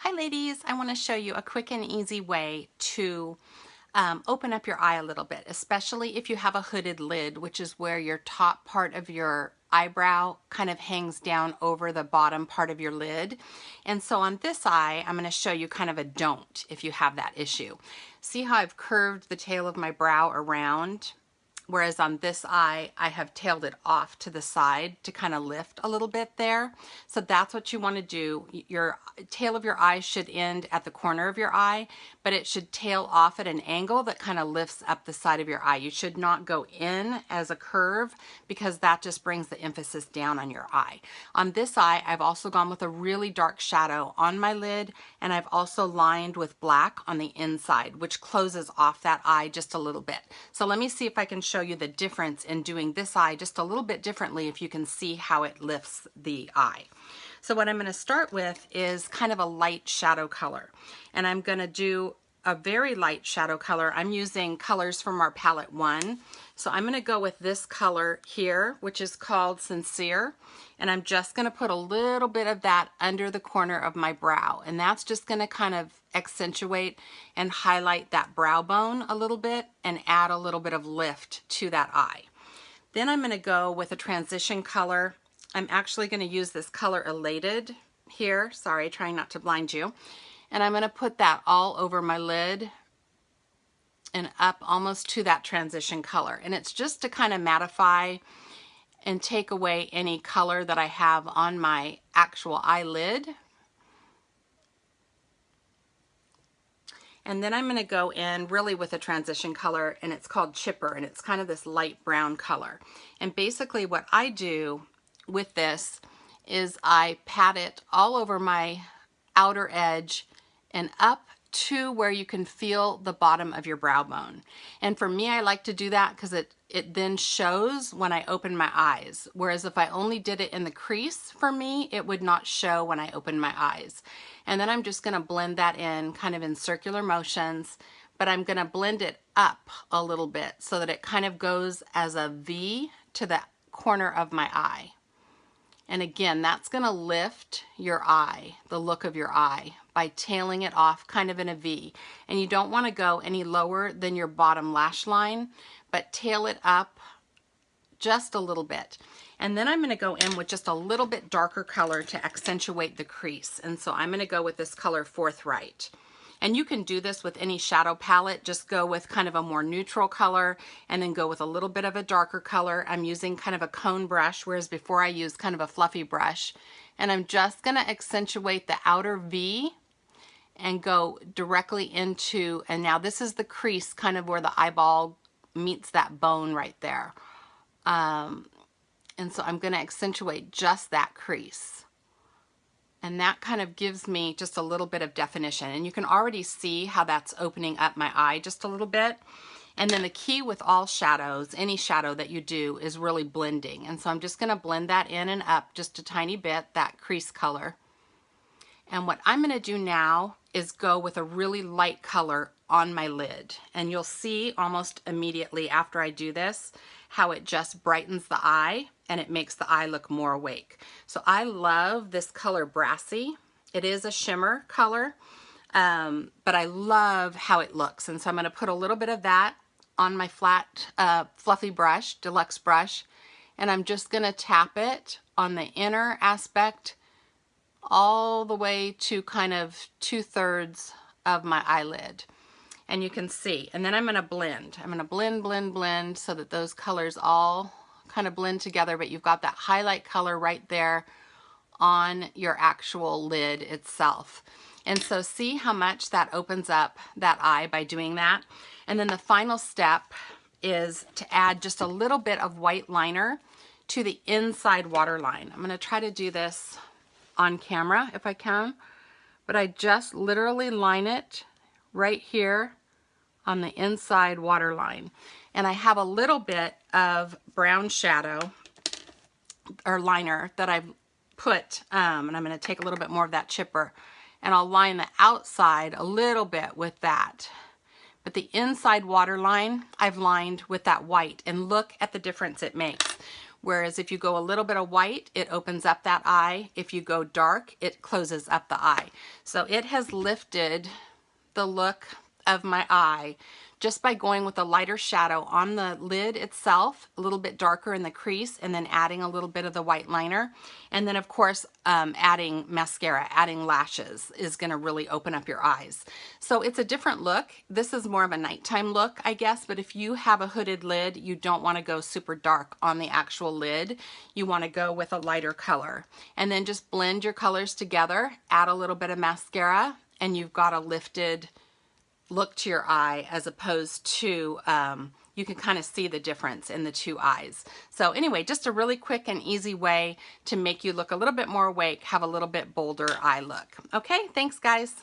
Hi ladies, I want to show you a quick and easy way to open up your eye a little bit, especially if you have a hooded lid, which is where your top part of your eyebrow kind of hangs down over the bottom part of your lid. And so on this eye, I'm going to show you kind of a don't if you have that issue. See how I've curved the tail of my brow around? Whereas on this eye, I have tailed it off to the side to kind of lift a little bit there. So that's what you want to do. Your tail of your eye should end at the corner of your eye, but it should tail off at an angle that kind of lifts up the side of your eye. You should not go in as a curve because that just brings the emphasis down on your eye. On this eye, I've also gone with a really dark shadow on my lid, and I've also lined with black on the inside, which closes off that eye just a little bit. So let me see if I can show you the difference in doing this eye just a little bit differently if you can see how it lifts the eye. So what I'm going to start with is kind of a light shadow color, and I'm going to do a very light shadow color. I'm using colors from our palette 1. So I'm going to go with this color here, which is called Sincere, and I'm just going to put a little bit of that under the corner of my brow, and that's just going to kind of accentuate and highlight that brow bone a little bit and add a little bit of lift to that eye. Then I'm going to go with a transition color. I'm actually going to use this color Elated here. Sorry, trying not to blind you. And I'm going to put that all over my lid and up almost to that transition color. And it's just to kind of mattify and take away any color that I have on my actual eyelid. And then I'm going to go in really with a transition color, and it's called Chipper, and it's kind of this light brown color. And basically what I do with this is I pat it all over my outer edge and up to where you can feel the bottom of your brow bone. And for me, I like to do that because it then shows when I open my eyes. Whereas if I only did it in the crease, for me, it would not show when I open my eyes. And then I'm just going to blend that in kind of in circular motions, but I'm going to blend it up a little bit so that it kind of goes as a V to the corner of my eye. And again, that's going to lift your eye, the look of your eye, by tailing it off kind of in a V. And you don't want to go any lower than your bottom lash line, but tail it up just a little bit. And then I'm going to go in with just a little bit darker color to accentuate the crease. And so I'm going to go with this color Forthright. And you can do this with any shadow palette. Just go with kind of a more neutral color and then go with a little bit of a darker color. I'm using kind of a cone brush, whereas before I used kind of a fluffy brush. And I'm just going to accentuate the outer V and go directly into, and now this is the crease kind of where the eyeball meets that bone right there. And so I'm going to accentuate just that crease. And that kind of gives me just a little bit of definition. And you can already see how that's opening up my eye just a little bit. And then the key with all shadows, any shadow that you do, is really blending. And so I'm just going to blend that in and up just a tiny bit, that crease color. And what I'm going to do now is go with a really light color on my lid. And you'll see almost immediately after I do this how it just brightens the eye and it makes the eye look more awake. So I love this color Brassy. It is a shimmer color, but I love how it looks. And so I'm going to put a little bit of that on my flat, fluffy brush, deluxe brush, and I'm just going to tap it on the inner aspect all the way to kind of 2/3 of my eyelid. And you can see, and then I'm going to blend. I'm going to blend so that those colors all kind of blend together, but you've got that highlight color right there on your actual lid itself. And so see how much that opens up that eye by doing that. And then the final step is to add just a little bit of white liner to the inside waterline. I'm going to try to do this on camera if I can, but I just literally line it right here on the inside waterline. And I have a little bit of brown shadow or liner that I've put, and I'm going to take a little bit more of that chipper, and I'll line the outside a little bit with that. But the inside waterline I've lined with that white, and look at the difference it makes. Whereas if you go a little bit of white, it opens up that eye. If you go dark, it closes up the eye. So it has lifted the look of my eye just by going with a lighter shadow on the lid itself, a little bit darker in the crease, and then adding a little bit of the white liner. And then of course, adding mascara, adding lashes is gonna really open up your eyes. So it's a different look. This is more of a nighttime look, I guess, but if you have a hooded lid, you don't wanna go super dark on the actual lid. You wanna go with a lighter color. And then just blend your colors together, add a little bit of mascara, and you've got a lifted look to your eye, as opposed to you can kind of see the difference in the two eyes. So anyway, just a really quick and easy way to make you look a little bit more awake, have a little bit bolder eye look. Okay, thanks guys.